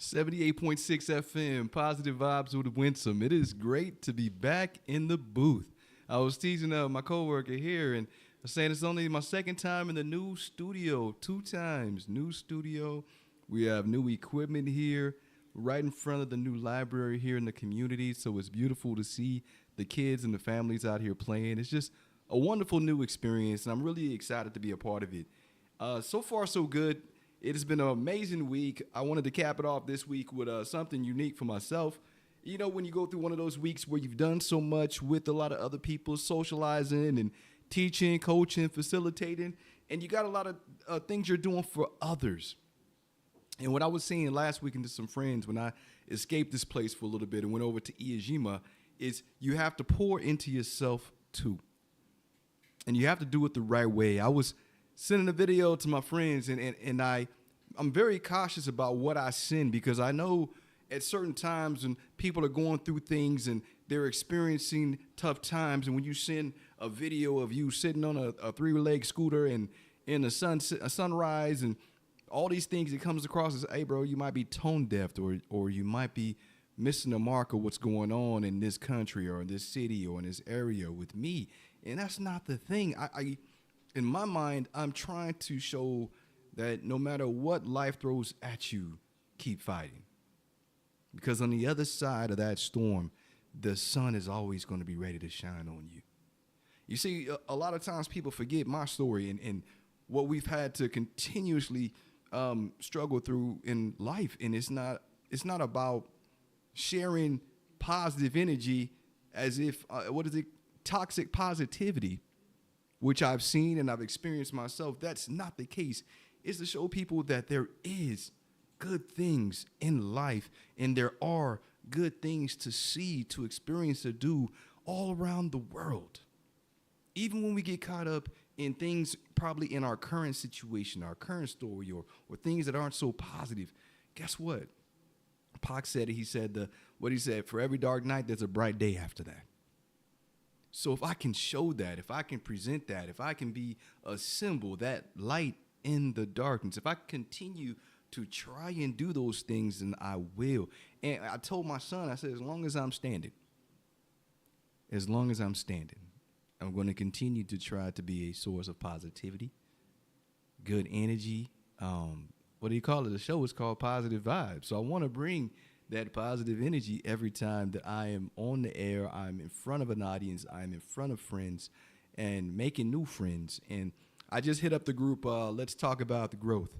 78.6 FM, Positive Vibes with Winsome. It is great to be back in the booth. I was teasing my coworker here and saying it's only my second time in the new studio, 2 times. New studio. We have new equipment here right in front of the new library here in the community. So it's beautiful to see the kids and the families out here playing. It's just a wonderful new experience, and I'm really excited to be a part of it. So far, so good. It has been an amazing week. I wanted to cap it off this week with something unique for myself. You know, when you go through one of those weeks where you've done so much with a lot of other people, socializing and teaching, coaching, facilitating, and you got a lot of things you're doing for others. And what I was saying last week to some friends when I escaped this place for a little bit and went over to Iajima is you have to pour into yourself too. And you have to do it the right way. I was sending a video to my friends, and I'm very cautious about what I send because I know at certain times when people are going through things and they're experiencing tough times, and when you send a video of you sitting on a three-leg scooter and in a sunrise and all these things, it comes across as, hey, bro, you might be tone deaf or you might be missing the mark of what's going on in this country or in this city or in this area with me. And that's not the thing. In my mind, I'm trying to show that no matter what life throws at you, keep fighting. Because on the other side of that storm, the sun is always going to be ready to shine on you. You see, a lot of times people forget my story and what we've had to continuously struggle through in life. And it's not about sharing positive energy as if, toxic positivity, which I've seen and I've experienced myself. That's not the case. It's to show people that there is good things in life and there are good things to see, to experience, to do all around the world. Even when we get caught up in things probably in our current situation, our current story, or things that aren't so positive, guess what? Pac said it. He said for every dark night, there's a bright day after that. So if I can show that, if I can present that, if I can be a symbol, that light in the darkness, if I continue to try and do those things, then I will. And I told my son, I said, as long as I'm standing, I'm going to continue to try to be a source of positivity, good energy. What do you call it? The show is called Positive Vibes. So I want to bring that positive energy every time that I am on the air, I'm in front of an audience, I'm in front of friends and making new friends. And I just hit up the group, let's talk about the growth.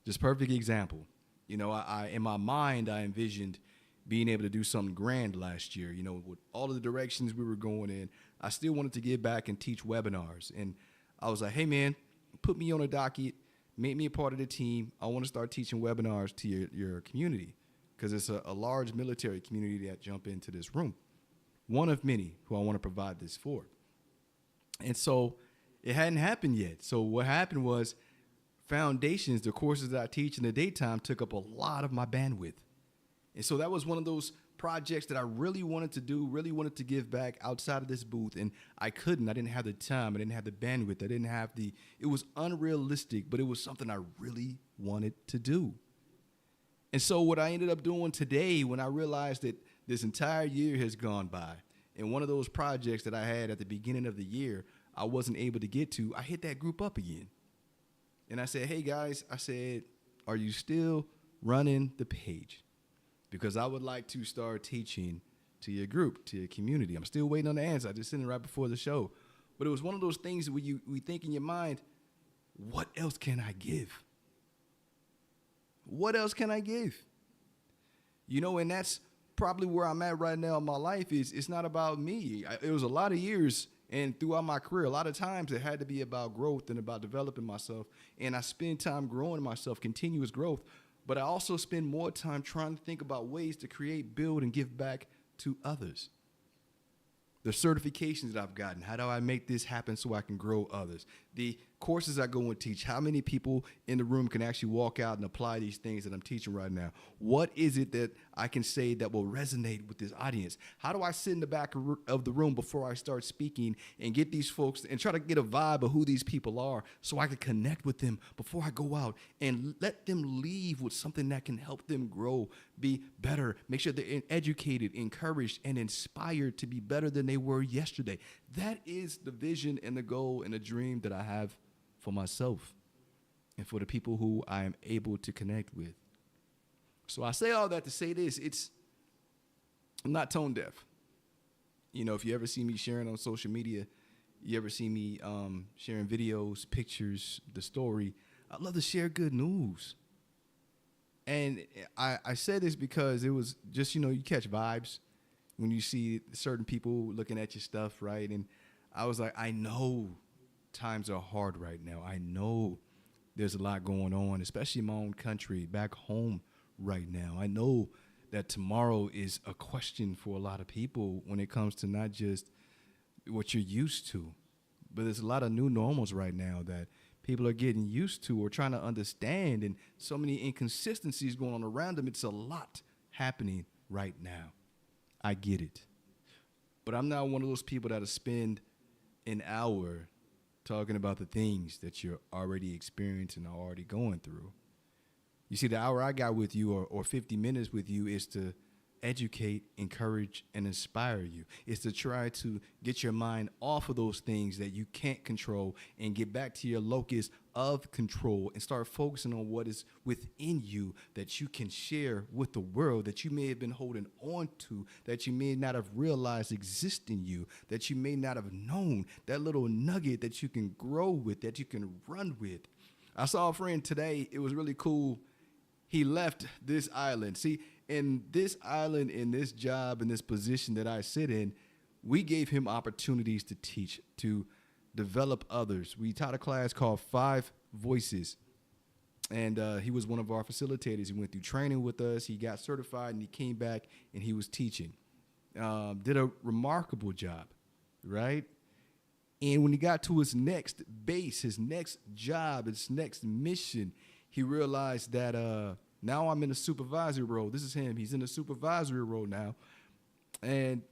Just perfect example. You know, I in my mind, I envisioned being able to do something grand last year, you know, with all of the directions we were going in. I still wanted to get back and teach webinars. And I was like, hey, man, put me on a docket, make me a part of the team. I want to start teaching webinars to your community. Because it's a large military community that jump into this room. One of many who I want to provide this for. And so it hadn't happened yet. So what happened was foundations, the courses that I teach in the daytime, took up a lot of my bandwidth. And so that was one of those projects that I really wanted to do, really wanted to give back outside of this booth. And I couldn't. I didn't have the time. I didn't have the bandwidth. I didn't have it was unrealistic, but it was something I really wanted to do. And so what I ended up doing today when I realized that this entire year has gone by and one of those projects that I had at the beginning of the year I wasn't able to get to, I hit that group up again. And I said, hey, guys, I said, are you still running the page? Because I would like to start teaching to your group, to your community. I'm still waiting on the answer. I just sent it right before the show. But it was one of those things where you think in your mind, what else can I give? What else can I give? You know, and that's probably where I'm at right now in my life. It's not about me. It was a lot of years and throughout my career, a lot of times it had to be about growth and about developing myself. And I spend time growing myself, continuous growth. But I also spend more time trying to think about ways to create, build, and give back to others. The certifications that I've gotten, how do I make this happen so I can grow others? The courses I go and teach, how many people in the room can actually walk out and apply these things that I'm teaching right now? What is it that I can say that will resonate with this audience? How do I sit in the back of the room before I start speaking and get these folks and try to get a vibe of who these people are so I can connect with them before I go out and let them leave with something that can help them grow, be better, make sure they're educated, encouraged, and inspired to be better than they were yesterday. That is the vision and the goal and the dream that I have for myself and for the people who I am able to connect with. So I say all that to say this. I'm not tone deaf. You know, if you ever see me sharing on social media, you ever see me sharing videos, pictures, the story, I love to share good news. And I say this because it was just, you catch vibes when you see certain people looking at your stuff, right? And I was like, I know times are hard right now. I know there's a lot going on, especially in my own country, back home right now. I know that tomorrow is a question for a lot of people when it comes to not just what you're used to, but there's a lot of new normals right now that people are getting used to or trying to understand, and so many inconsistencies going on around them. It's a lot happening right now. I get it. But I'm not one of those people that'll spend an hour talking about the things that you're already experiencing or already going through. You see, the hour I got with you or 50 minutes with you is to educate, encourage, and inspire you. It's to try to get your mind off of those things that you can't control and get back to your locus of control and start focusing on what is within you that you can share with the world, that you may have been holding on to, that you may not have realized exist in you, that you may not have known, that little nugget that you can grow with, that you can run with. I saw a friend today. It was really cool. He left this island. See, in this island, in this job, in this position that I sit in, we gave him opportunities to teach, to develop others. We taught a class called 5 Voices, and he was one of our facilitators. He went through training with us. He got certified, and he came back, and he was teaching. Did a remarkable job, right? And when he got to his next base, his next job, his next mission, he realized that now I'm in a supervisory role. This is him. He's in a supervisory role now. And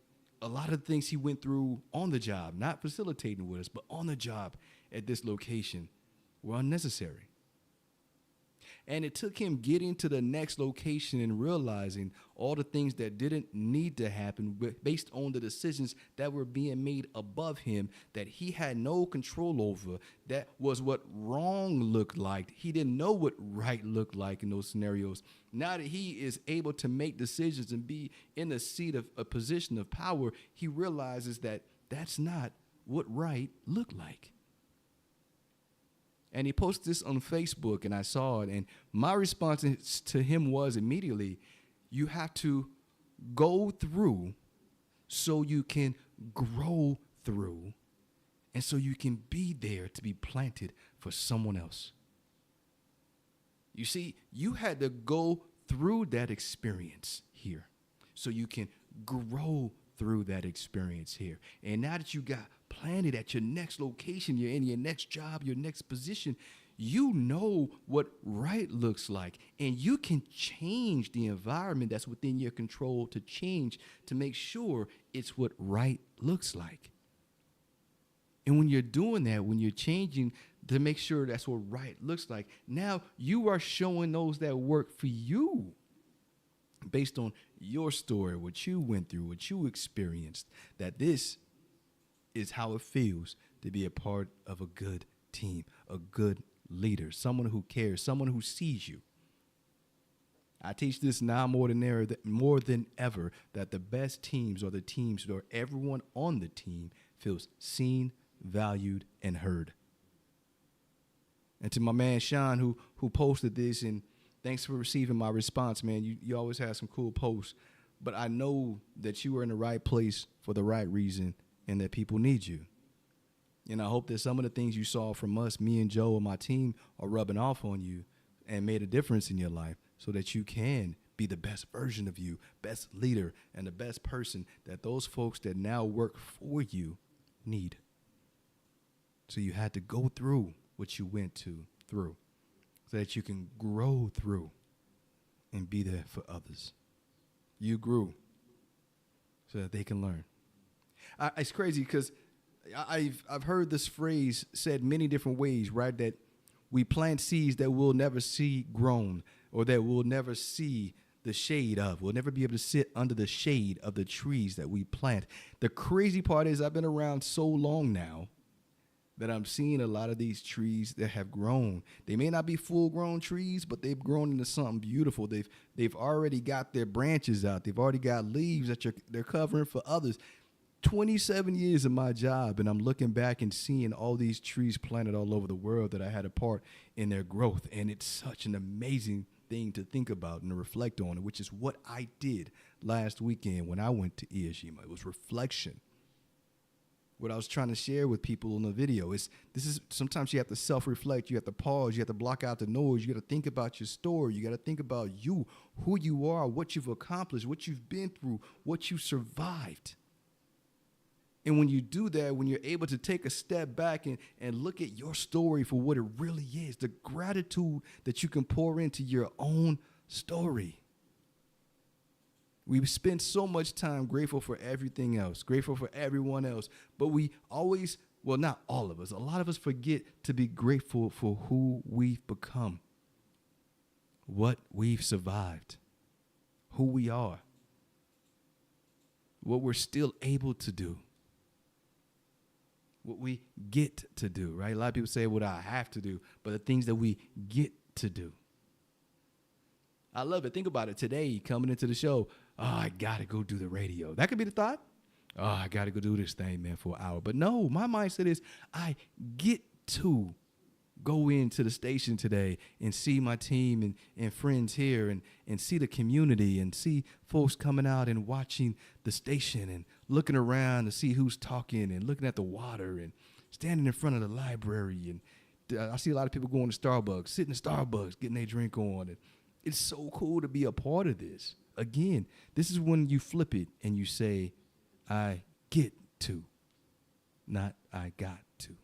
a lot of things he went through on the job, not facilitating with us, but on the job at this location, were unnecessary. And it took him getting to the next location and realizing all the things that didn't need to happen based on the decisions that were being made above him that he had no control over. That was what wrong looked like. He didn't know what right looked like in those scenarios. Now that he is able to make decisions and be in a seat of a position of power, he realizes that that's not what right looked like. And he posted this on Facebook, and I saw it. And my response to him was immediately, you have to go through so you can grow through, and so you can be there to be planted for someone else. You see, you had to go through that experience here so you can grow through that experience here. And now that you got planted at your next location, you're in your next job, your next position, you know what right looks like, and you can change the environment that's within your control to change to make sure it's what right looks like. And when you're doing that, when you're changing to make sure that's what right looks like, now you are showing those that work for you based on your story, what you went through, what you experienced, that this is how it feels to be a part of a good team, a good leader, someone who cares, someone who sees you. I teach this now more than ever, that the best teams are the teams where everyone on the team feels seen, valued, and heard. And to my man Sean, who posted this, and thanks for receiving my response, man. You always have some cool posts, but I know that you are in the right place for the right reason, and that people need you. And I hope that some of the things you saw from us, me and Joe and my team, are rubbing off on you and made a difference in your life so that you can be the best version of you, best leader, and the best person that those folks that now work for you need. So you had to go through what you went through so that you can grow through and be there for others. You grew so that they can learn. It's crazy because I've heard this phrase said many different ways, right? That we plant seeds that we'll never see grown, or that we'll never see the shade of. We'll never be able to sit under the shade of the trees that we plant. The crazy part is I've been around so long now that I'm seeing a lot of these trees that have grown. They may not be full-grown trees, but they've grown into something beautiful. They've already got their branches out. They've already got leaves that they're covering for others. 27 years of my job, and I'm looking back and seeing all these trees planted all over the world that I had a part in their growth. And it's such an amazing thing to think about and to reflect on, which is what I did last weekend when I went to Ieshima. It was reflection. What I was trying to share with people in the video is sometimes you have to self-reflect, you have to pause, you have to block out the noise, you got to think about your story, you got to think about you, who you are, what you've accomplished, what you've been through, what you survived. And when you do that, when you're able to take a step back and look at your story for what it really is, the gratitude that you can pour into your own story. We spend so much time grateful for everything else, grateful for everyone else, but we always, well, not all of us, a lot of us forget to be grateful for who we've become, what we've survived, who we are, what we're still able to do, what we get to do, right? A lot of people say what I have to do, but the things that we get to do. I love it. Think about it. Today, coming into the show, oh, I got to go do the radio. That could be the thought. Oh, I got to go do this thing, man, for an hour. But no, my mindset is I get to go into the station today and see my team and friends here and see the community and see folks coming out and watching the station and looking around to see who's talking and looking at the water and standing in front of the library. And I see a lot of people going to Starbucks, sitting in Starbucks, getting their drink on. And it's so cool to be a part of this. Again, this is when you flip it and you say, I get to, not I got to.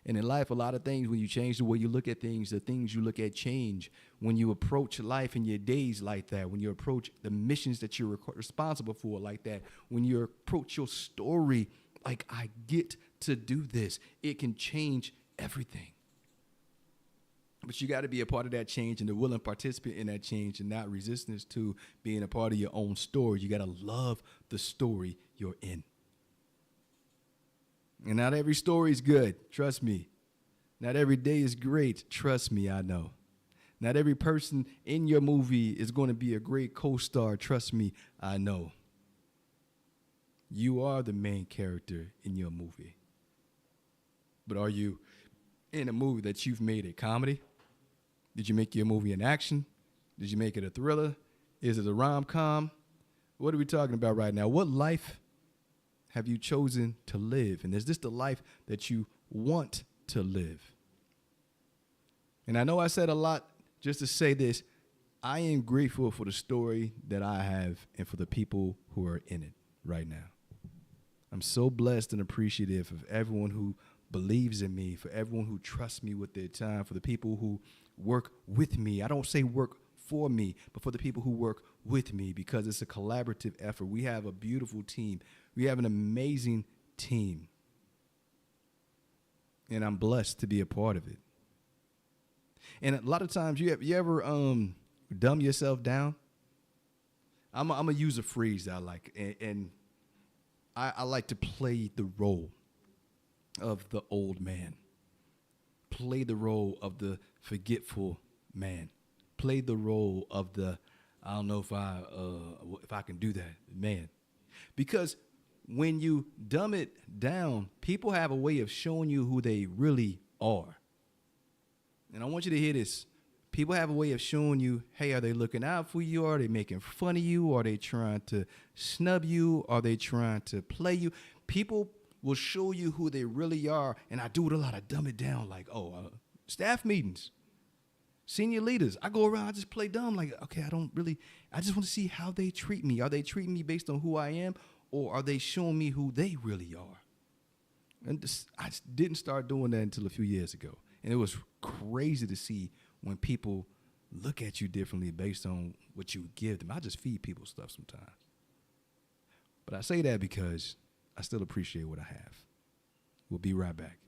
And in life, a lot of things, when you change the way you look at things, the things you look at change. When you approach life and your days like that, when you approach the missions that you're responsible for like that, when you approach your story like, I get to do this, it can change everything. But you got to be a part of that change and a willing participant in that change and not resistance to being a part of your own story. You got to love the story you're in. And not every story is good. Trust me. Not every day is great. Trust me, I know. Not every person in your movie is going to be a great co-star. Trust me, I know. You are the main character in your movie. But are you in a movie that you've made a comedy? Did you make your movie an action? Did you make it a thriller? Is it a rom-com? What are we talking about right now? What life have you chosen to live? And is this the life that you want to live? And I know I said a lot just to say this. I am grateful for the story that I have and for the people who are in it right now. I'm so blessed and appreciative of everyone who believes in me, for everyone who trusts me with their time, for the people who work with me. I don't say work for me, but for the people who work with me, because it's a collaborative effort. We have a beautiful team. We have an amazing team. And I'm blessed to be a part of it. And a lot of times, you ever dumb yourself down? I'm going to use a phrase that I like. And I like to play the role of the old man. Play the role of the forgetful man. Play the role of the, I don't know if I can do that, man. Because when you dumb it down, people have a way of showing you who they really are. And I want you to hear this. People have a way of showing you, hey, are they looking out for you? Are they making fun of you? Are they trying to snub you? Are they trying to play you? People will show you who they really are. And I do it a lot. I dumb it down like, staff meetings, senior leaders. I go around, I just play dumb. Like, okay, I just want to see how they treat me. Are they treating me based on who I am? Or are they showing me who they really are? And I didn't start doing that until a few years ago. And it was crazy to see when people look at you differently based on what you give them. I just feed people stuff sometimes. But I say that because I still appreciate what I have. We'll be right back.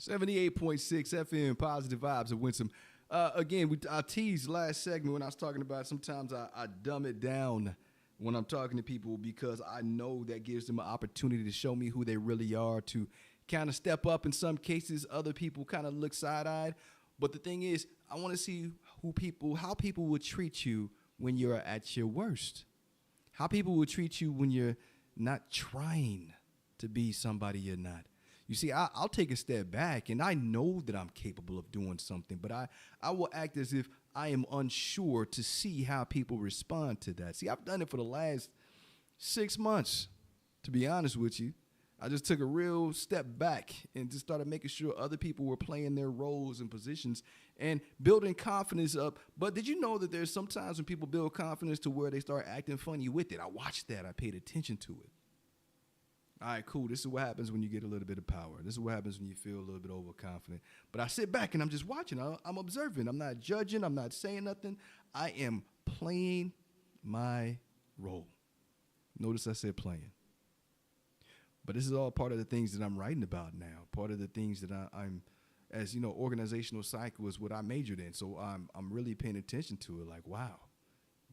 '78.6 FM, Positive Vibes of Winsome. Again, I teased last segment when I was talking about sometimes I dumb it down when I'm talking to people because I know that gives them an opportunity to show me who they really are, to kind of step up in some cases. Other people kind of look side-eyed. But the thing is, I want to see how people will treat you when you're at your worst. How people will treat you when you're not trying to be somebody you're not. You see, I'll take a step back, and I know that I'm capable of doing something, but I will act as if I am unsure to see how people respond to that. See, I've done it for the last 6 months, to be honest with you. I just took a real step back and just started making sure other people were playing their roles and positions and building confidence up. But did you know that there's sometimes when people build confidence to where they start acting funny with it? I watched that. I paid attention to it. All right, cool. This is what happens when you get a little bit of power. This is what happens when you feel a little bit overconfident. But I sit back and I'm just watching. I'm observing. I'm not judging. I'm not saying nothing. I am playing my role. Notice I said playing. But this is all part of the things that I'm writing about now. Part of the things that I'm, as you know, organizational cycle is what I majored in. So I'm really paying attention to it. Like, wow,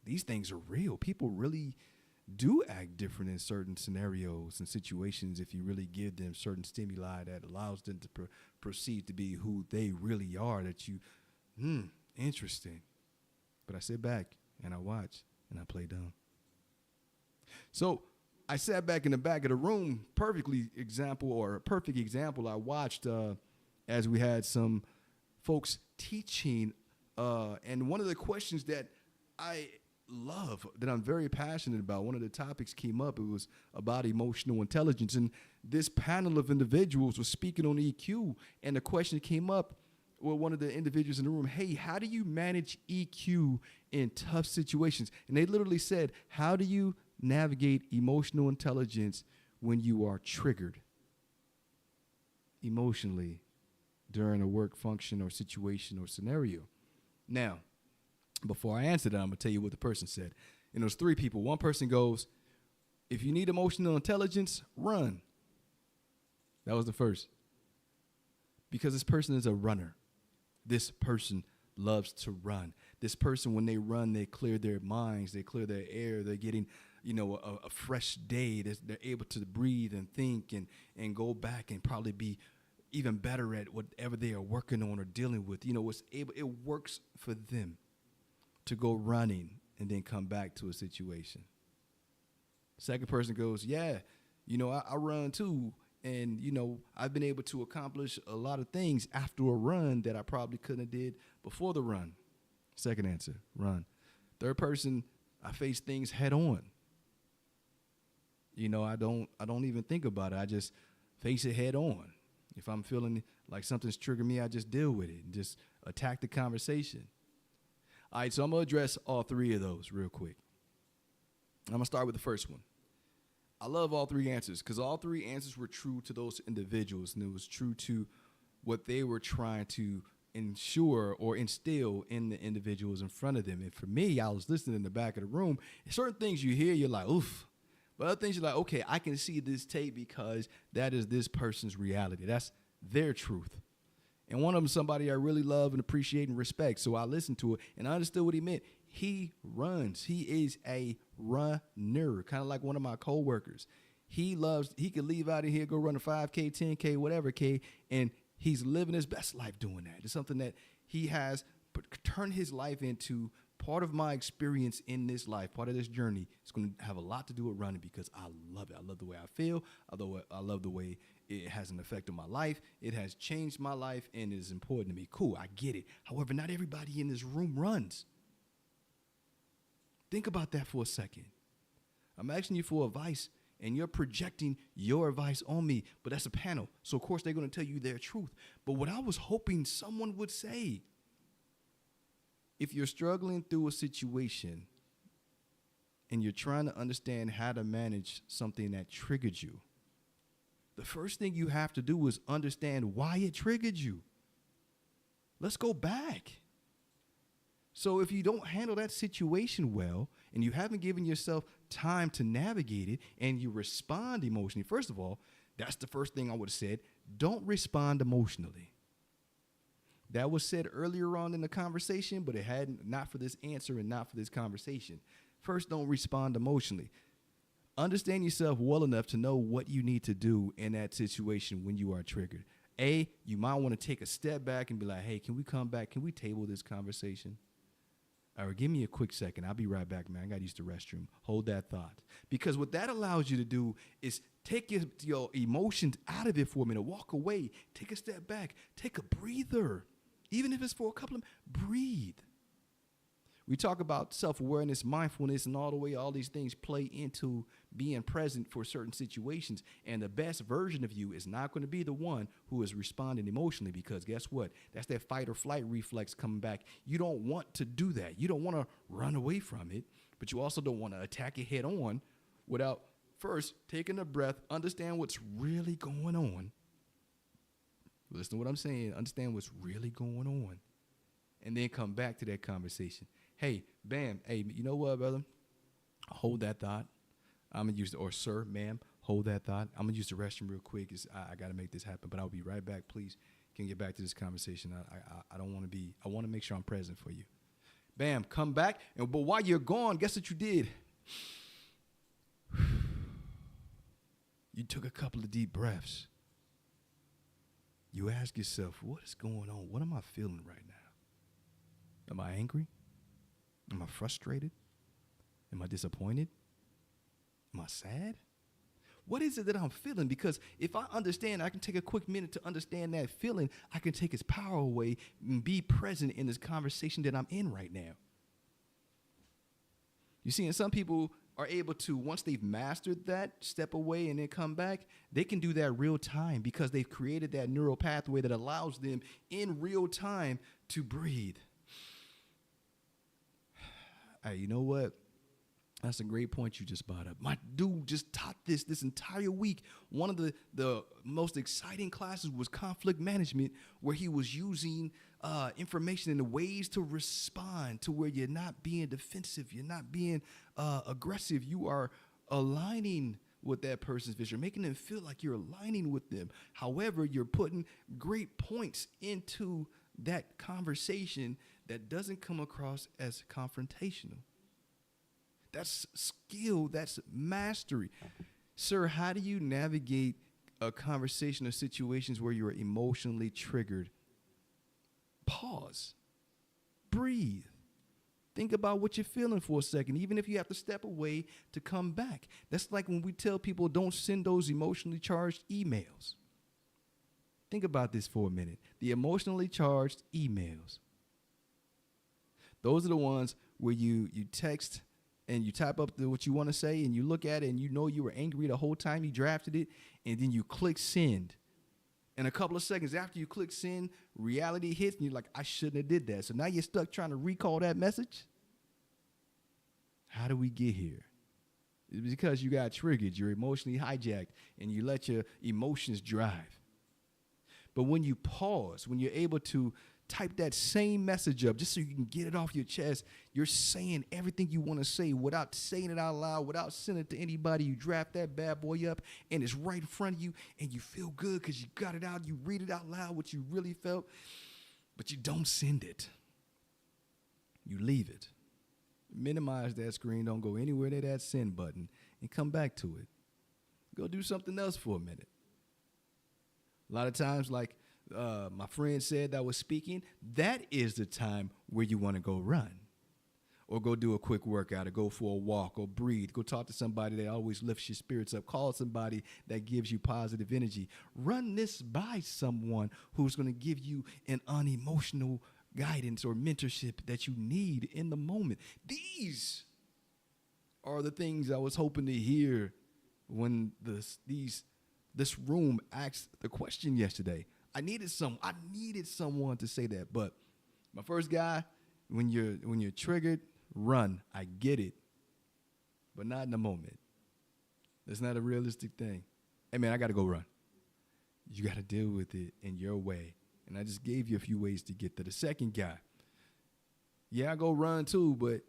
these things are real. People really do act different in certain scenarios and situations if you really give them certain stimuli that allows them to proceed to be who they really are. That you, interesting. But I sit back and I watch and I play dumb. So I sat back in the back of the room, a perfect example I watched as we had some folks teaching. And one of the questions that I love, that I'm very passionate about, one of the topics came up. It was about emotional intelligence. And this panel of individuals was speaking on EQ. And the question came up, well, one of the individuals in the room, hey, how do you manage EQ in tough situations? And they literally said, how do you navigate emotional intelligence when you are triggered emotionally during a work function or situation or scenario? Now, before I answer that, I'm going to tell you what the person said. And there's three people. One person goes, if you need emotional intelligence, run. That was the first. Because this person is a runner. This person loves to run. This person, when they run, they clear their minds, they clear their air, they're getting, a fresh day. They're able to breathe and think and go back and probably be even better at whatever they are working on or dealing with. It works for them to go running and then come back to a situation. Second person goes, yeah, I run too. And, I've been able to accomplish a lot of things after a run that I probably couldn't have did before the run. Second answer, run. Third person, I face things head on. I don't even think about it. I just face it head on. If I'm feeling like something's triggering me, I just deal with it and just attack the conversation. All right, so I'm going to address all three of those real quick. I'm going to start with the first one. I love all three answers because all three answers were true to those individuals, and it was true to what they were trying to ensure or instill in the individuals in front of them. And for me, I was listening in the back of the room. Certain things you hear, you're like, oof. But other things you're like, okay, I can see this tape because that is this person's reality. That's their truth. And one of them, somebody I really love and appreciate and respect. So I listened to it and I understood what he meant. He runs. He is a runner, kind of like one of my coworkers. He could leave out of here, go run a 5K, 10K, whatever K, and he's living his best life doing that. It's something that he has turned his life into. Part of my experience in this life, part of this journey, is going to have a lot to do with running because I love it. I love the way I feel. I love the way it has an effect on my life. It has changed my life and is important to me. Cool, I get it. However, not everybody in this room runs. Think about that for a second. I'm asking you for advice, and you're projecting your advice on me, but that's a panel. So, of course, they're going to tell you their truth. But what I was hoping someone would say, if you're struggling through a situation and you're trying to understand how to manage something that triggered you, the first thing you have to do is understand why it triggered you. Let's go back. So if you don't handle that situation well and you haven't given yourself time to navigate it and you respond emotionally, first of all, that's the first thing I would have said. Don't respond emotionally. That was said earlier on in the conversation, but it had not for this answer and not for this conversation. First, don't respond emotionally. Understand yourself well enough to know what you need to do in that situation when you are triggered. You might want to take a step back and be like, hey, can we come back? Can we table this conversation? All right, give me a quick second. I'll be right back, man. I got to use the restroom. Hold that thought. Because what that allows you to do is take your emotions out of it for a minute. Walk away. Take a step back. Take a breather. Even if it's for a couple of breathe. We talk about self-awareness, mindfulness, and all these things play into being present for certain situations. And the best version of you is not going to be the one who is responding emotionally because guess what? That's that fight or flight reflex coming back. You don't want to do that. You don't want to run away from it, but you also don't want to attack it head on without first taking a breath, understand what's really going on. Listen to what I'm saying. Understand what's really going on. And then come back to that conversation. Hey, bam. Hey, you know what, brother? Hold that thought. I'm going to use or sir, ma'am, hold that thought. I'm going to use the restroom real quick. I got to make this happen, but I'll be right back. Please can get back to this conversation. I don't want to be, I want to make sure I'm present for you. Bam, come back. But while you're gone, guess what you did? You took a couple of deep breaths. You ask yourself, what is going on? What am I feeling right now? Am I angry? Am I frustrated? Am I disappointed? Am I sad? What is it that I'm feeling? Because if I understand, I can take a quick minute to understand that feeling. I can take its power away and be present in this conversation that I'm in right now. You see, and some people are able to, once they've mastered that, step away and then come back, they can do that real time because they've created that neural pathway that allows them in real time to breathe. Hey, you know what? That's a great point you just brought up. My dude just taught this entire week. One of the most exciting classes was conflict management, where he was using information and the ways to respond to where you're not being defensive, you're not being aggressive, you are aligning with that person's vision, making them feel like you're aligning with them. However, you're putting great points into that conversation that doesn't come across as confrontational. That's skill. That's mastery. Sir, how do you navigate a conversation or situations where you're emotionally triggered? Pause. Breathe. Think about what you're feeling for a second, even if you have to step away to come back. That's like when we tell people don't send those emotionally charged emails. Think about this for a minute. The emotionally charged emails. Those are the ones where you text and you type up what you want to say, and you look at it, and you know you were angry the whole time you drafted it, and then you click send. And a couple of seconds after you click send, reality hits, and you're like, I shouldn't have did that. So now you're stuck trying to recall that message. How do we get here? It's because you got triggered, you're emotionally hijacked, and you let your emotions drive. But when you pause, when you're able to type that same message up just so you can get it off your chest, you're saying everything you want to say without saying it out loud, without sending it to anybody. You draft that bad boy up, and it's right in front of you, and you feel good because you got it out. You read it out loud, what you really felt, but you don't send it. You leave it. Minimize that screen. Don't go anywhere near that send button, and come back to it. Go do something else for a minute. A lot of times, like my friend said that was speaking, that is the time where you want to go run or go do a quick workout or go for a walk or breathe. Go talk to somebody that always lifts your spirits up. Call somebody that gives you positive energy. Run this by someone who's going to give you an unemotional guidance or mentorship that you need in the moment. These are the things I was hoping to hear when this room asked the question yesterday. I needed someone to say that. But my first guy, when you're triggered, run. I get it, but not in the moment. That's not a realistic thing. Hey man, I gotta go run. You gotta deal with it in your way. And I just gave you a few ways to get to the second guy. Yeah, I go run too, but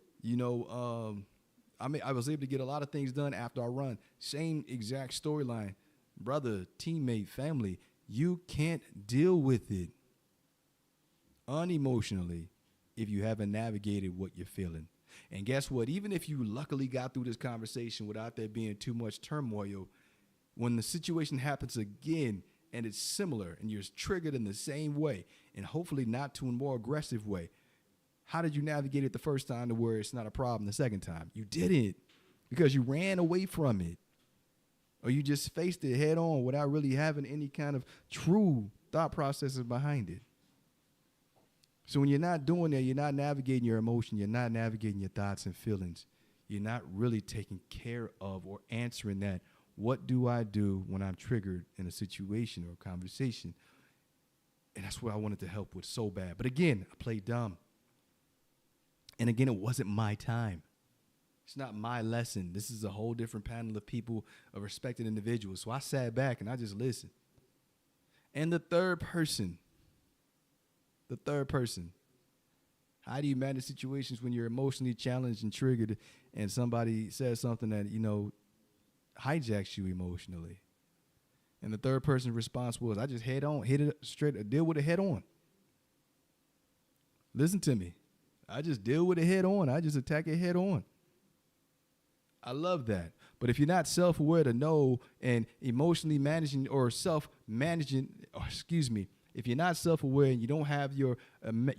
I was able to get a lot of things done after I run. Same exact storyline. Brother, teammate, family, you can't deal with it unemotionally if you haven't navigated what you're feeling. And guess what? Even if you luckily got through this conversation without there being too much turmoil, when the situation happens again and it's similar and you're triggered in the same way and hopefully not to a more aggressive way, how did you navigate it the first time to where it's not a problem the second time? You didn't, because you ran away from it. Or you just faced it head on without really having any kind of true thought processes behind it. So when you're not doing that, you're not navigating your emotion, you're not navigating your thoughts and feelings. You're not really taking care of or answering that. What do I do when I'm triggered in a situation or a conversation? And that's what I wanted to help with so bad. But again, I played dumb. And again, it wasn't my time. It's not my lesson. This is a whole different panel of people, of respected individuals. So I sat back and I just listened. And the third person, how do you manage situations when you're emotionally challenged and triggered and somebody says something that, hijacks you emotionally? And the third person's response was, I just hit it straight, deal with it head on. Listen to me. I just deal with it head on. I just attack it head on. I love that. But if you're not self-aware to know and emotionally managing or self-managing, if you're not self-aware and you don't have your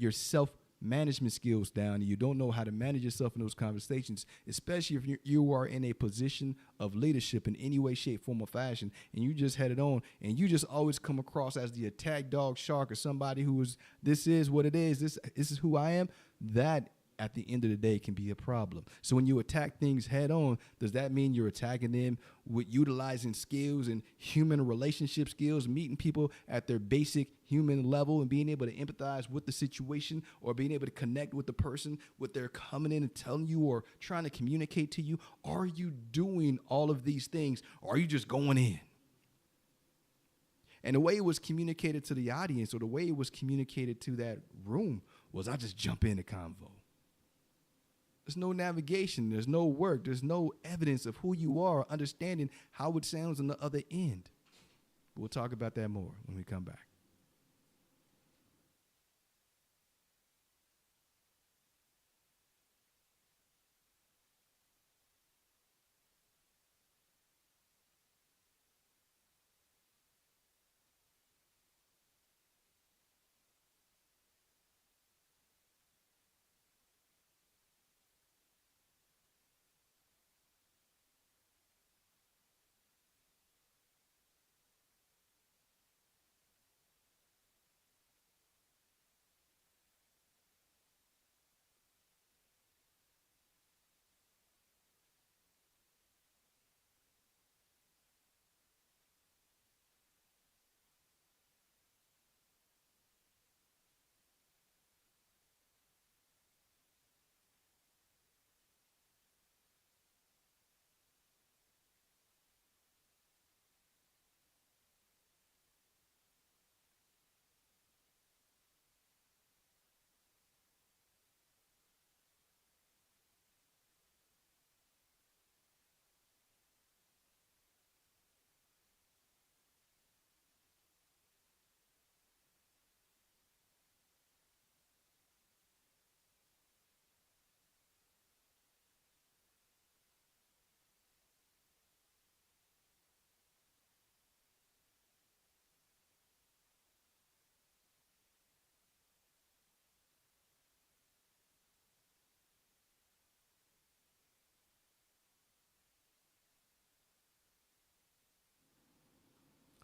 self-management skills down and you don't know how to manage yourself in those conversations, especially if you are in a position of leadership in any way, shape, form, or fashion, and you just had it on and you just always come across as the attack dog shark or somebody who is, this is what it is, this is who I am, that at the end of the day can be a problem. So when you attack things head on, does that mean you're attacking them with utilizing skills and human relationship skills, meeting people at their basic human level and being able to empathize with the situation or being able to connect with the person, what they're coming in and telling you or trying to communicate to you? Are you doing all of these things or are you just going in? And the way it was communicated to the audience or the way it was communicated to that room was I just jump in the convo. There's no navigation. There's no work. There's no evidence of who you are, understanding how it sounds on the other end. We'll talk about that more when we come back.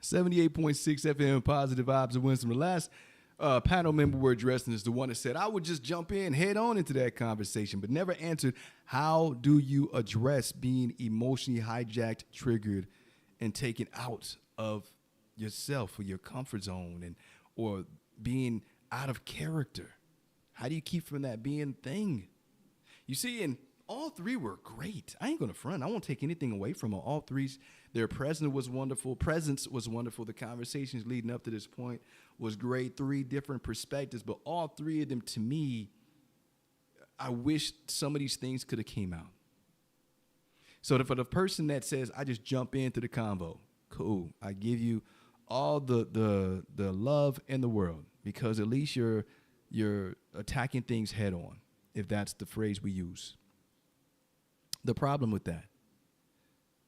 78.6 FM, Positive Vibes and Wisdom. The last panel member we're addressing is the one that said, I would just jump in head on into that conversation, but never answered, how do you address being emotionally hijacked, triggered, and taken out of yourself or your comfort zone and or being out of character? How do you keep from that being thing? You see, and all three were great. I ain't going to front. I won't take anything away from them. All three, their presence was wonderful. The conversations leading up to this point was great. Three different perspectives, but all three of them, to me, I wish some of these things could have came out. So for the person that says, I just jump into the convo, cool. I give you all the love in the world, because at least you're attacking things head on, if that's the phrase we use. The problem with that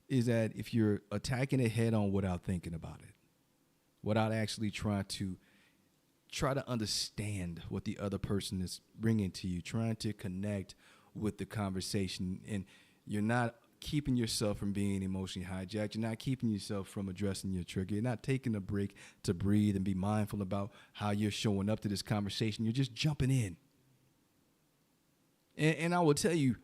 is that if you're attacking it head on without thinking about it, without actually trying to understand what the other person is bringing to you, trying to connect with the conversation, and you're not keeping yourself from being emotionally hijacked, you're not keeping yourself from addressing your trigger, you're not taking a break to breathe and be mindful about how you're showing up to this conversation, you're just jumping in. And I will tell you,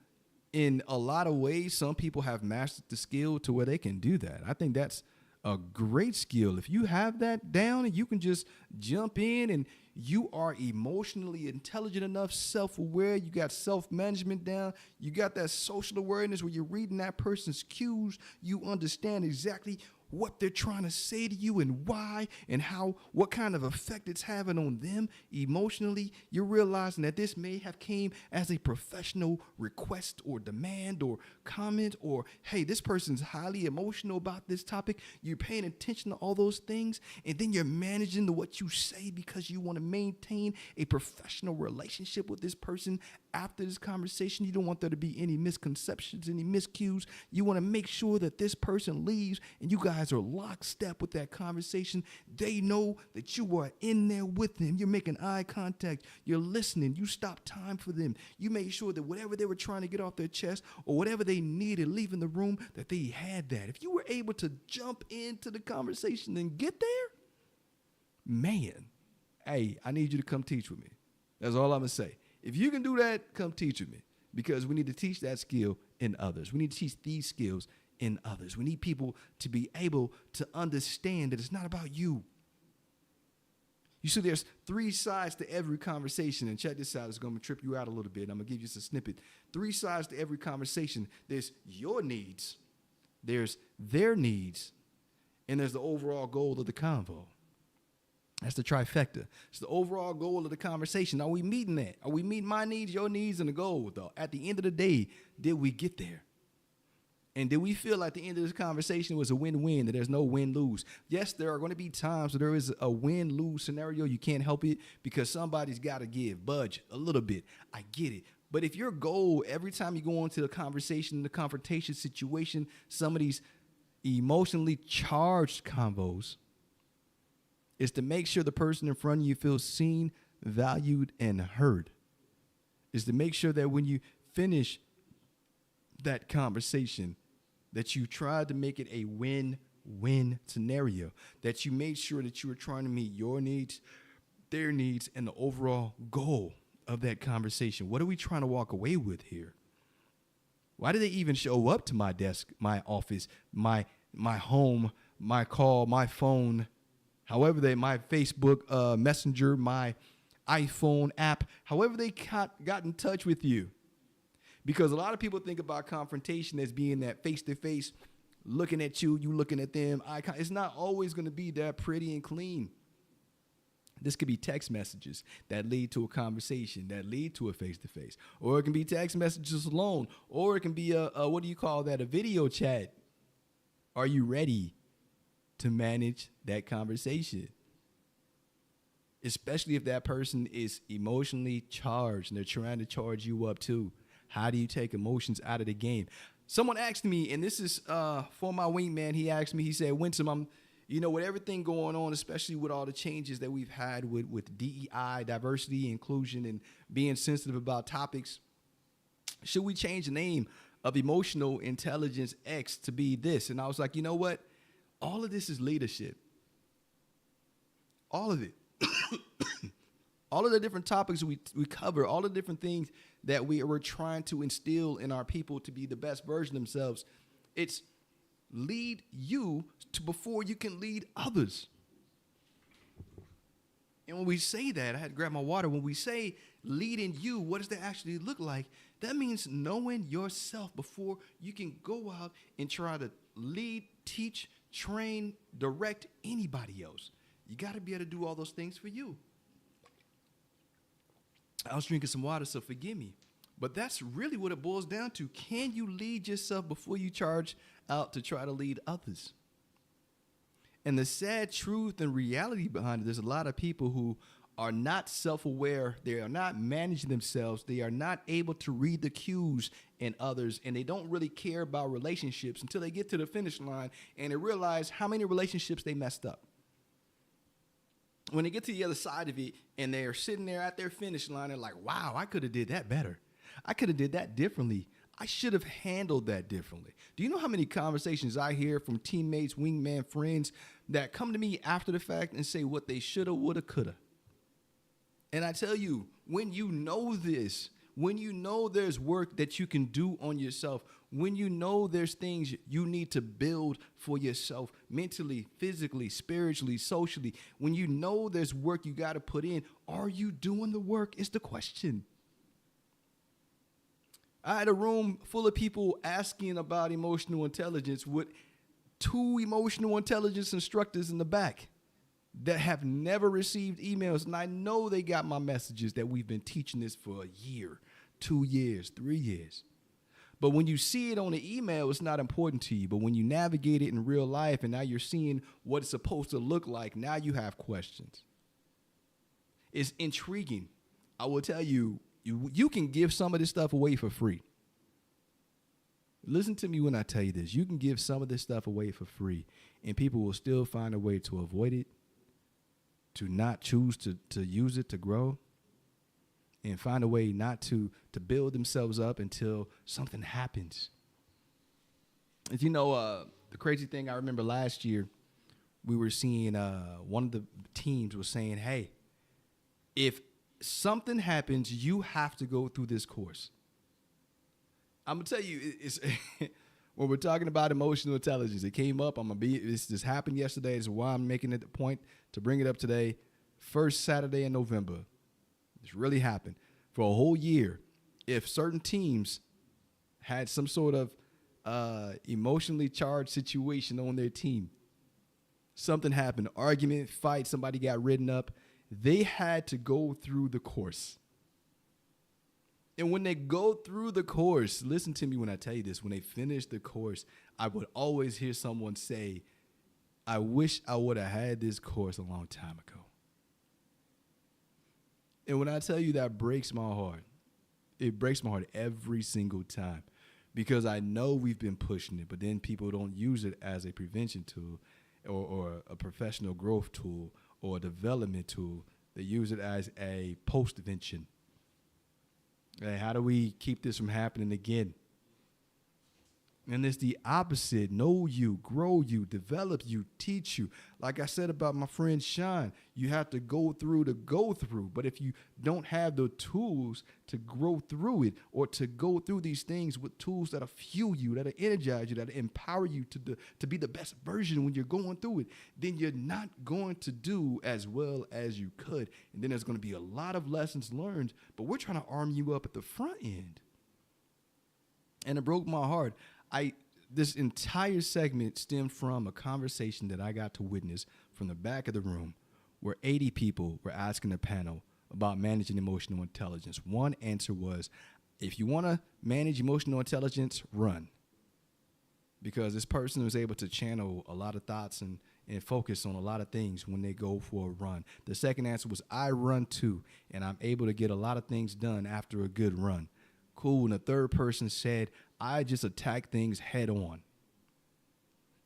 in a lot of ways, some people have mastered the skill to where they can do that. I think that's a great skill. If you have that down and you can just jump in and you are emotionally intelligent enough, self-aware, you got self-management down, you got that social awareness where you're reading that person's cues, you understand exactly what they're trying to say to you and why and what kind of effect it's having on them emotionally, you're realizing that this may have came as a professional request or demand or comment, or, hey, this person's highly emotional about this topic. You're paying attention to all those things, and then you're managing what you say because you want to maintain a professional relationship with this person after this conversation. You don't want there to be any misconceptions, any miscues. You want to make sure that this person leaves and you guys are lockstep with that conversation. They know that you are in there with them. You're making eye contact. You're listening. You stop time for them. You made sure that whatever they were trying to get off their chest or whatever they needed leaving the room, that they had that. If you were able to jump into the conversation and get there, man, hey, I need you to come teach with me. That's all I'm going to say. If you can do that, come teach with me, because we need to teach that skill in others. We need to teach these skills in others. We need people to be able to understand that it's not about you. You see, there's three sides to every conversation, and check this out. It's going to trip you out a little bit. I'm going to give you just a snippet. Three sides to every conversation. There's your needs, there's their needs, and there's the overall goal of the convo. That's the trifecta. It's the overall goal of the conversation. Are we meeting that? Are we meeting my needs, your needs, and the goal, though? At the end of the day, did we get there? And did we feel like the end of this conversation was a win-win, that there's no win-lose? Yes, there are going to be times where there is a win-lose scenario. You can't help it because somebody's got to give, budge a little bit. I get it. But if your goal, every time you go into the conversation, the confrontation situation, some of these emotionally charged convos, is to make sure the person in front of you feels seen, valued, and heard. Is to make sure that when you finish that conversation, that you tried to make it a win-win scenario, that you made sure that you were trying to meet your needs, their needs, and the overall goal of that conversation. What are we trying to walk away with here? Why do they even show up to my desk, my office, my home, my call, my phone, however my Facebook Messenger, my iPhone app, however they got in touch with you? Because a lot of people think about confrontation as being that face-to-face, looking at you, you looking at them. It's not always going to be that pretty and clean. This could be text messages that lead to a conversation, that lead to a face-to-face. Or it can be text messages alone. Or it can be a video chat. Are you ready to manage that conversation? Especially if that person is emotionally charged and they're trying to charge you up too. How do you take emotions out of the game? Someone asked me, and this is for my wingman, he asked me, he said, Winsome, with everything going on, especially with all the changes that we've had with DEI, diversity, inclusion, and being sensitive about topics, should we change the name of Emotional Intelligence X to be this? And I was like, you know what? All of this is leadership. All of it. All of the different topics we cover, all the different things that we're trying to instill in our people to be the best version of themselves. It's lead you to before you can lead others. And when we say that, I had to grab my water. When we say leading you, what does that actually look like? That means knowing yourself before you can go out and try to lead, teach, train, direct anybody else. You got to be able to do all those things for you. I was drinking some water, so forgive me. But that's really what it boils down to. Can you lead yourself before you charge out to try to lead others? And the sad truth and reality behind it, there's a lot of people who are not self-aware. They are not managing themselves. They are not able to read the cues in others, and they don't really care about relationships until they get to the finish line and they realize how many relationships they messed up. When they get to the other side of it and they're sitting there at their finish line, they're like, wow, I could have did that better. I could have did that differently. I should have handled that differently. Do you know how many conversations I hear from teammates, wingman friends that come to me after the fact and say what they shoulda, woulda, coulda? And I tell you, when you know this, when you know there's work that you can do on yourself, when you know there's things you need to build for yourself mentally, physically, spiritually, socially, when you know there's work you got to put in, are you doing the work is the question. I had a room full of people asking about emotional intelligence with 2 emotional intelligence instructors in the back that have never received emails. And I know they got my messages that we've been teaching this for a year, 2 years, 3 years. But when you see it on the email, it's not important to you. But when you navigate it in real life and now you're seeing what it's supposed to look like, now you have questions. It's intriguing. I will tell you, you can give some of this stuff away for free. Listen to me when I tell you this. You can give some of this stuff away for free, and people will still find a way to avoid it, to not choose to use it to grow, and find a way not to build themselves up until something happens. As you know, the crazy thing I remember last year, we were seeing one of the teams was saying, hey, if something happens, you have to go through this course. I'm going to tell you, it's when we're talking about emotional intelligence, it came up. This happened yesterday. This is why I'm making it the point to bring it up today. First Saturday in November. This really happened. For a whole year, if certain teams had some sort of emotionally charged situation on their team, something happened, argument, fight, somebody got written up, they had to go through the course. And when they go through the course, listen to me when I tell you this, when they finish the course, I would always hear someone say, I wish I would have had this course a long time ago. And when I tell you that breaks my heart, it breaks my heart every single time because I know we've been pushing it, but then people don't use it as a prevention tool or a professional growth tool or a development tool. They use it as a post-vention. Hey, how do we keep this from happening again? And it's the opposite. Know you, grow you, develop you, teach you. Like I said about my friend Sean, you have to go through to go through. But if you don't have the tools to grow through it or to go through these things with tools that'll fuel you, that'll energize you, that'll empower you to be the best version when you're going through it, then you're not going to do as well as you could. And then there's going to be a lot of lessons learned, but we're trying to arm you up at the front end. And it broke my heart. This entire segment stemmed from a conversation that I got to witness from the back of the room where 80 people were asking the panel about managing emotional intelligence. One answer was, if you want to manage emotional intelligence, run. Because this person was able to channel a lot of thoughts and focus on a lot of things when they go for a run. The second answer was, I run too, and I'm able to get a lot of things done after a good run. Cool. And the third person said, I just attack things head on.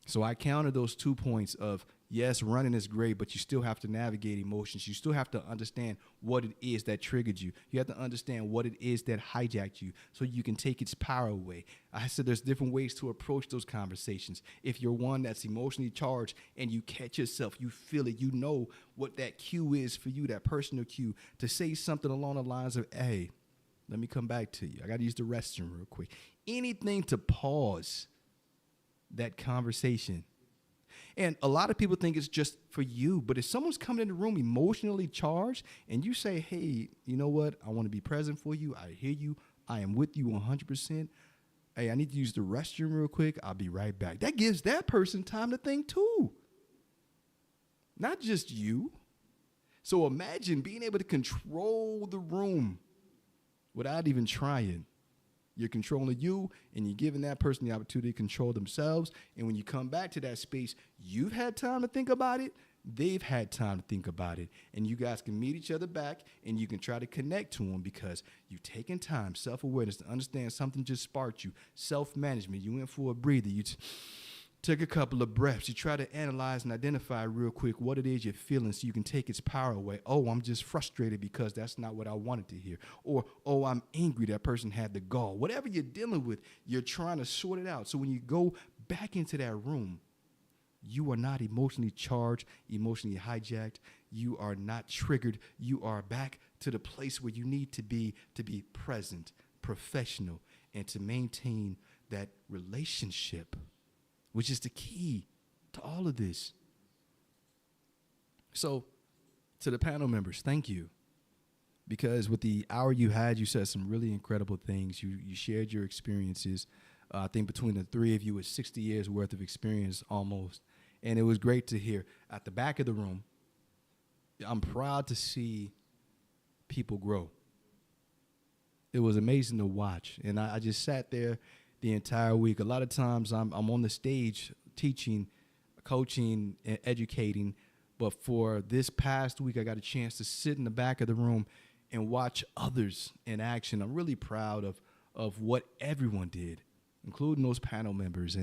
So I counted those 2 points of Yes, running is great, but you still have to navigate emotions. You still have to understand what it is that triggered you. You have to understand what it is that hijacked you so you can take its power away. I said there's different ways to approach those conversations. If you're one that's emotionally charged and you catch yourself, you feel it, you know what that cue is for you, that personal cue, to say something along the lines of, hey, let me come back to you. I got to use the restroom real quick. Anything to pause that conversation. And a lot of people think it's just for you, but if someone's coming in the room emotionally charged and you say, hey, you know what? I want to be present for you. I hear you. I am with you 100%. Hey, I need to use the restroom real quick. I'll be right back. That gives that person time to think too, not just you. So imagine being able to control the room without even trying. You're controlling you, and you're giving that person the opportunity to control themselves. And when you come back to that space, you've had time to think about it. They've had time to think about it. And you guys can meet each other back, and you can try to connect to them because you've taken time, self-awareness to understand something just sparked you. Self-management. You went for a breather. You took a couple of breaths. You try to analyze and identify real quick what it is you're feeling so you can take its power away. Oh, I'm just frustrated because that's not what I wanted to hear. Or, oh, I'm angry that person had the gall. Whatever you're dealing with, you're trying to sort it out. So when you go back into that room, you are not emotionally charged, emotionally hijacked. You are not triggered. You are back to the place where you need to be present, professional, and to maintain that relationship, which is the key to all of this. So, to the panel members, thank you. Because with the hour you had, you said some really incredible things. You shared your experiences. I think between the three of you, it's 60 years worth of experience almost. And it was great to hear. At the back of the room, I'm proud to see people grow. It was amazing to watch. And I just sat there the entire week. A lot of times I'm on the stage teaching, coaching, and educating. But for this past week, I got a chance to sit in the back of the room and watch others in action. I'm really proud of what everyone did, including those panel members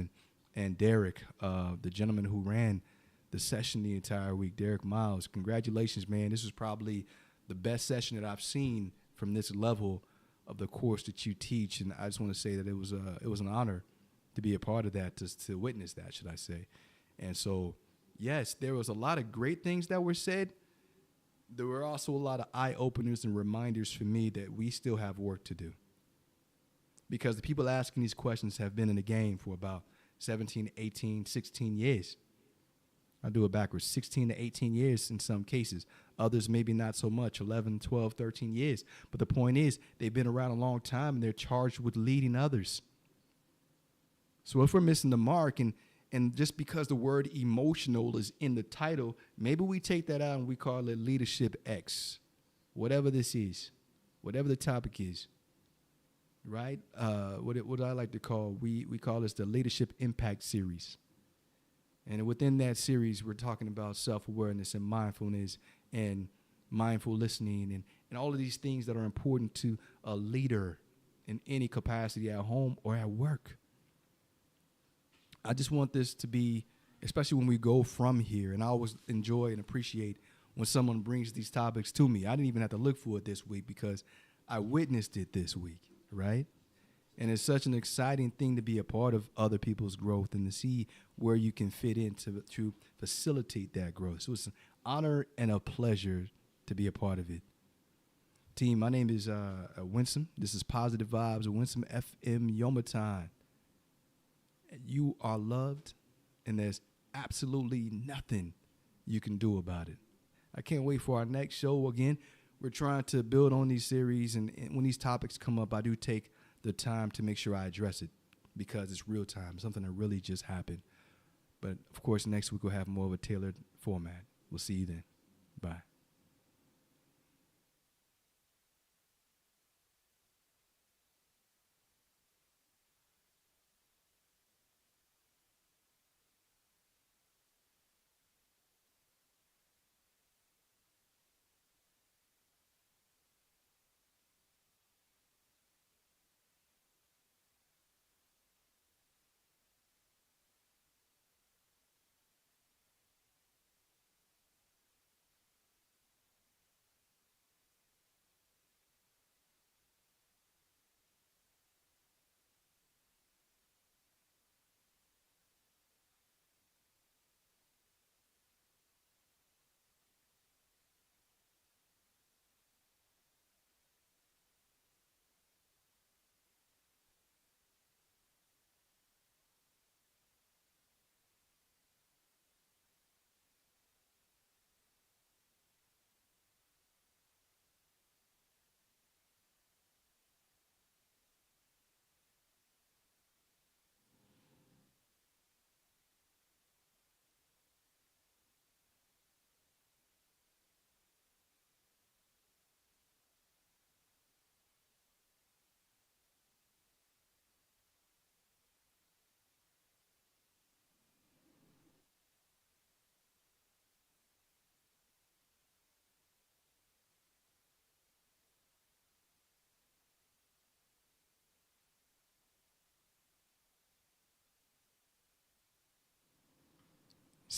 and Derek, the gentleman who ran the session the entire week, Derek Miles. Congratulations, man. This was probably the best session that I've seen from this level of the course that you teach, and I just want to say that it was an honor to be a part of that, to witness that, should I say. And so, yes, there was a lot of great things that were said. There were also a lot of eye-openers and reminders for me that we still have work to do. Because the people asking these questions have been in the game for about 17, 18, 16 years. I do it backwards, 16 to 18 years in some cases. Others maybe not so much, 11, 12, 13 years. But the point is, they've been around a long time, and they're charged with leading others. So if we're missing the mark, and just because the word emotional is in the title, maybe we take that out and we call it Leadership X, whatever this is, whatever the topic is, right? What I like to call, we call this the Leadership Impact Series. And within that series, we're talking about self-awareness and mindfulness and mindful listening and all of these things that are important to a leader in any capacity at home or at work. I just want this to be, especially when we go from here, and I always enjoy and appreciate when someone brings these topics to me. I didn't even have to look for it this week because I witnessed it this week, right? And it's such an exciting thing to be a part of other people's growth and to see where you can fit in to facilitate that growth. So it's an honor and a pleasure to be a part of it. Team, my name is Winsome. This is Positive Vibes, Winsome FM Yomaton. You are loved, and there's absolutely nothing you can do about it. I can't wait for our next show. Again, we're trying to build on these series, and when these topics come up, I do take the time to make sure I address it because it's real time, something that really just happened. But, of course, next week we'll have more of a tailored format. We'll see you then. Bye.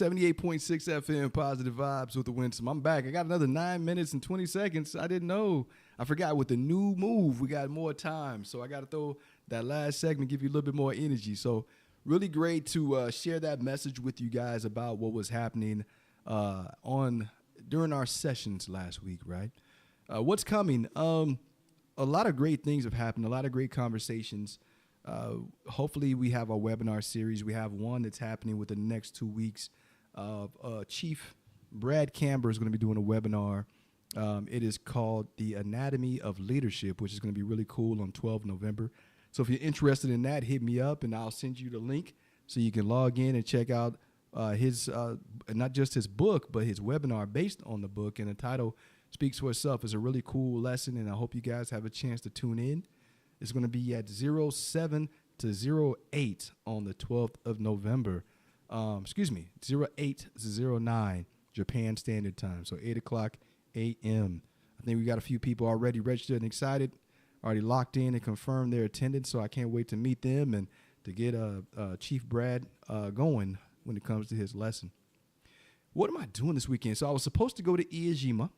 78.6 FM, Positive Vibes with the Winsome. I'm back. I got another 9 minutes and 20 seconds. I didn't know. I forgot with the new move, we got more time. So I got to throw that last segment, give you a little bit more energy. So really great to share that message with you guys about what was happening during our sessions last week, right? What's coming? A lot of great things have happened, a lot of great conversations. Hopefully we have our webinar series. We have one that's happening within the next 2 weeks. Chief Brad Camber is going to be doing a webinar. It is called The Anatomy of Leadership, which is going to be really cool on 12 November. So if you're interested in that, hit me up and I'll send you the link so you can log in and check out his, not just his book, but his webinar based on the book. And the title speaks for itself. It's a really cool lesson, and I hope you guys have a chance to tune in. It's going to be at 07 to 08 on the 12th of November. 08 to 09 Japan Standard Time. So 8 o'clock a.m. I think we got a few people already registered and excited, already locked in and confirmed their attendance. So I can't wait to meet them and to get Chief Brad going when it comes to his lesson. What am I doing this weekend? So I was supposed to go to Iijima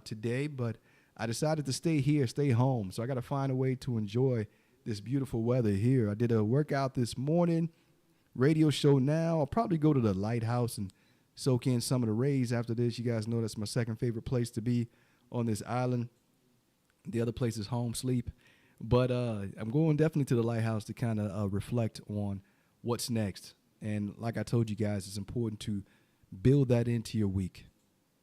today, but I decided to stay here, stay home. So I got to find a way to enjoy this beautiful weather here. I did a workout this morning, radio show now. I'll probably go to the lighthouse and soak in some of the rays after this. You guys know that's my second favorite place to be on this island. The other place is home sleep. But I'm going definitely to the lighthouse to kind of reflect on what's next. And like I told you guys, it's important to build that into your week.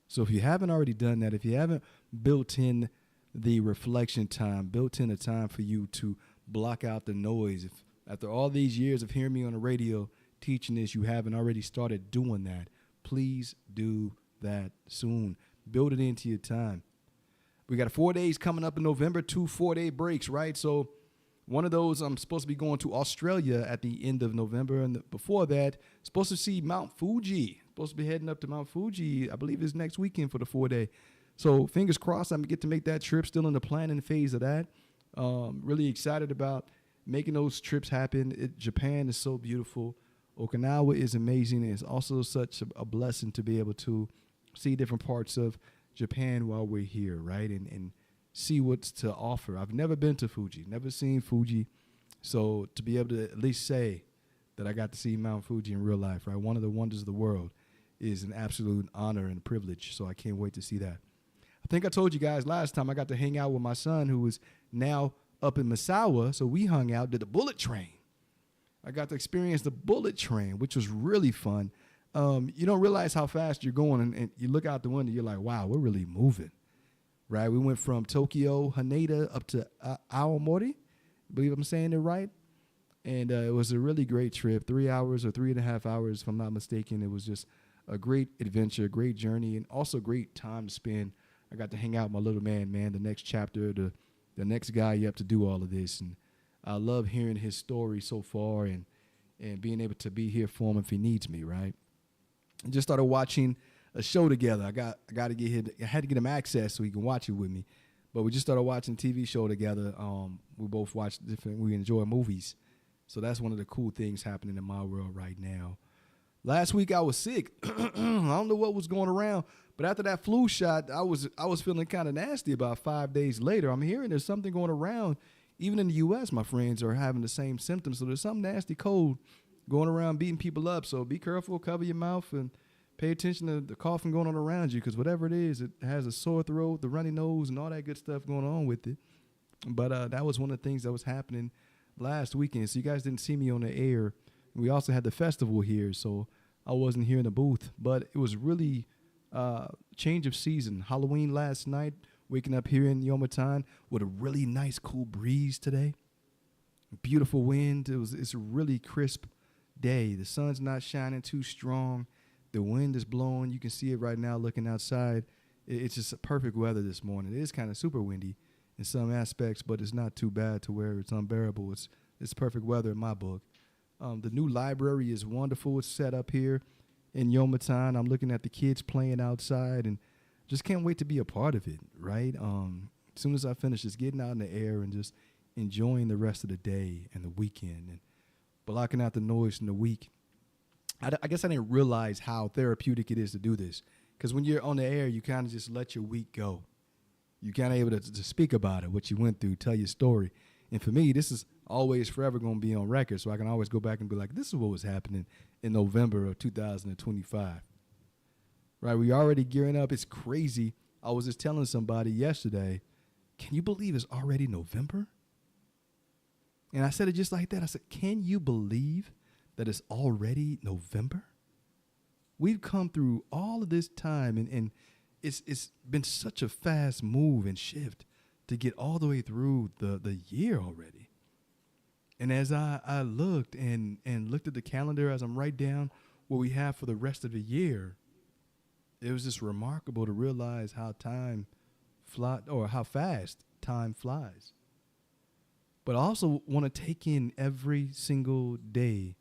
So if you haven't already done that, if you haven't built in the reflection time, built in a time for you to block out the noise, if after all these years of hearing me on the radio teaching this, you haven't already started doing that, please do that soon. Build it into your time. We got 4 days coming up in November, 2 4-day breaks, right? So one of those, I'm supposed to be going to Australia at the end of November. And before that, supposed to see Mount Fuji. Supposed to be heading up to Mount Fuji, I believe it's next weekend for the 4-day. So fingers crossed I'm going to get to make that trip. Still in the planning phase of that. Really excited about making those trips happen. Japan is so beautiful. Okinawa is amazing. It's also such a blessing to be able to see different parts of Japan while we're here, right? And see what's to offer. I've never been to Fuji, never seen Fuji. So to be able to at least say that I got to see Mount Fuji in real life, right? One of the wonders of the world is an absolute honor and privilege. So I can't wait to see that. I think I told you guys last time I got to hang out with my son who is now up in Misawa. So we hung out, did the bullet train. I got to experience the bullet train, which was really fun. You don't realize how fast you're going, and you look out the window, you're like, wow, we're really moving, right? We went from Tokyo, Haneda, up to Aomori. I believe I'm saying it right. And it was a really great trip, 3 hours or 3.5 hours, if I'm not mistaken. It was just a great adventure, great journey, and also great time to spend. I got to hang out with my little man, the next chapter, the next guy you have to do all of this. And I love hearing his story so far and being able to be here for him if he needs me, right? I just started watching a show together. I had to get him access so he can watch it with me. But we just started watching a TV show together. We both watch we enjoy movies. So that's one of the cool things happening in my world right now. Last week I was sick. I don't know what was going around, but after that flu shot, I was feeling kind of nasty about 5 days later. I'm hearing there's something going around. Even in the U.S., my friends are having the same symptoms. So there's some nasty cold going around beating people up. So be careful, cover your mouth, and pay attention to the coughing going on around you, because whatever it is, it has a sore throat, the runny nose, and all that good stuff going on with it. But that was one of the things that was happening last weekend. So you guys didn't see me on the air. We also had the festival here, so I wasn't here in the booth. But it was really change of season. Halloween last night, waking up here in Yomitan with a really nice cool breeze today. Beautiful wind. It's a really crisp day. The sun's not shining too strong. The wind is blowing. You can see it right now looking outside. It's just a perfect weather this morning. It is kind of super windy in some aspects, but it's not too bad to where it's unbearable. It's perfect weather in my book. The new library is wonderful. It's set up here in Yomitan. I'm looking at the kids playing outside and just can't wait to be a part of it, right? As soon as I finish, just getting out in the air and just enjoying the rest of the day and the weekend and blocking out the noise from the week. I guess I didn't realize how therapeutic it is to do this. Because when you're on the air, you kind of just let your week go. You kind of able to speak about it, what you went through, tell your story. And for me, this is always forever going to be on record. So I can always go back and be like, this is what was happening in November of 2025. Right? We already gearing up. It's crazy. I was just telling somebody yesterday, can you believe it's already November? And I said it just like that. I said, can you believe that it's already November? We've come through all of this time, and it's been such a fast move and shift to get all the way through the year already. And as I looked and looked at the calendar as I'm right down what we have for the rest of the year, it was just remarkable to realize how how fast time flies. But I also want to take in every single day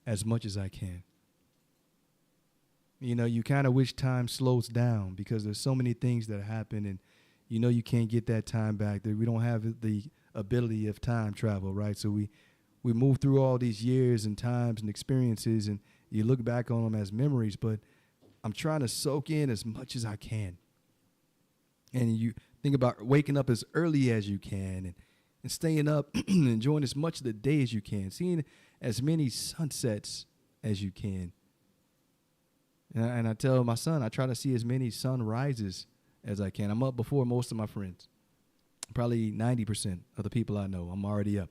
as much as I can. You know, you kind of wish time slows down because there's so many things that happen, and you know you can't get that time back. That we don't have the ability of time travel, right? So we move through all these years and times and experiences, and you look back on them as memories, but I'm trying to soak in as much as I can. And you think about waking up as early as you can and staying up and enjoying as much of the day as you can, seeing as many sunsets as you can. And I tell my son, I try to see as many sunrises as I can. I'm up before most of my friends. Probably 90% of the people I know. I'm already up.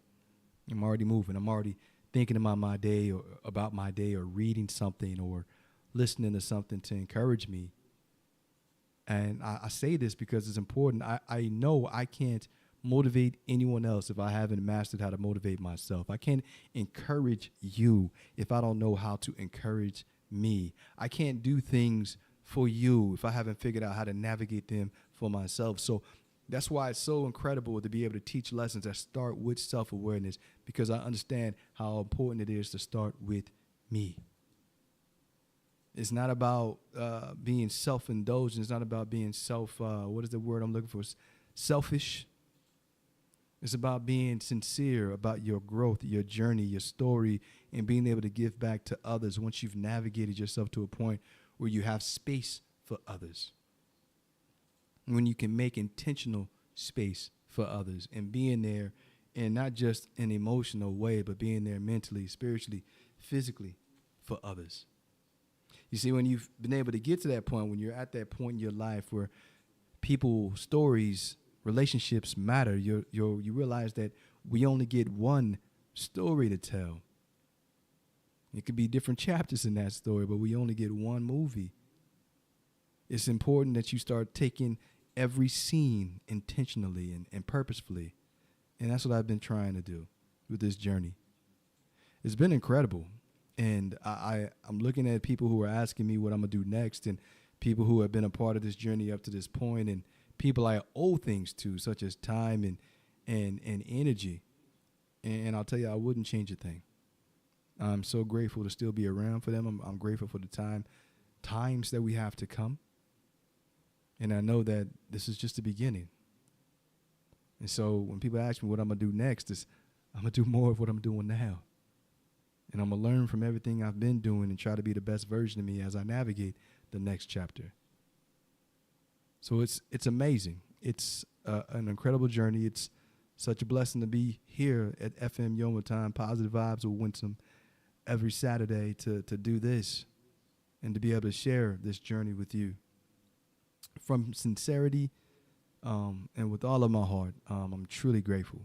I'm already moving. I'm already thinking about my day or reading something or listening to something to encourage me. And I say this because it's important. I know I can't motivate anyone else if I haven't mastered how to motivate myself. I can't encourage you if I don't know how to encourage me. I can't do things for you if I haven't figured out how to navigate them for myself. So that's why it's so incredible to be able to teach lessons that start with self-awareness, because I understand how important it is to start with me. It's not about being self-indulgent. It's not about being what is the word I'm looking for? Selfish. It's about being sincere about your growth, your journey, your story, and being able to give back to others once you've navigated yourself to a point where you have space for others. When you can make intentional space for others and being there in not just an emotional way, but being there mentally, spiritually, physically for others. You see, when you've been able to get to that point, when you're at that point in your life where people, stories, relationships matter, you realize that we only get one story to tell. It could be different chapters in that story, but we only get one movie. It's important that you start taking every scene intentionally and purposefully. And that's what I've been trying to do with this journey. It's been incredible. And I'm looking at people who are asking me what I'm going to do next, and people who have been a part of this journey up to this point, and people I owe things to, such as time and energy. And I'll tell you, I wouldn't change a thing. I'm so grateful to still be around for them. I'm grateful for the times that we have to come. And I know that this is just the beginning. And so when people ask me what I'm going to do next, I'm going to do more of what I'm doing now. And I'm going to learn from everything I've been doing and try to be the best version of me as I navigate the next chapter. So it's amazing. It's an incredible journey. It's such a blessing to be here at FM Yoma Time, Positive Vibes with Winsome, every Saturday to do this and to be able to share this journey with you. From sincerity and with all of my heart, I'm truly grateful.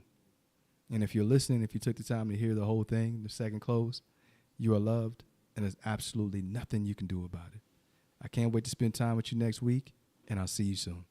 And if you're listening, if you took the time to hear the whole thing, the second close, you are loved, and there's absolutely nothing you can do about it. I can't wait to spend time with you next week, and I'll see you soon.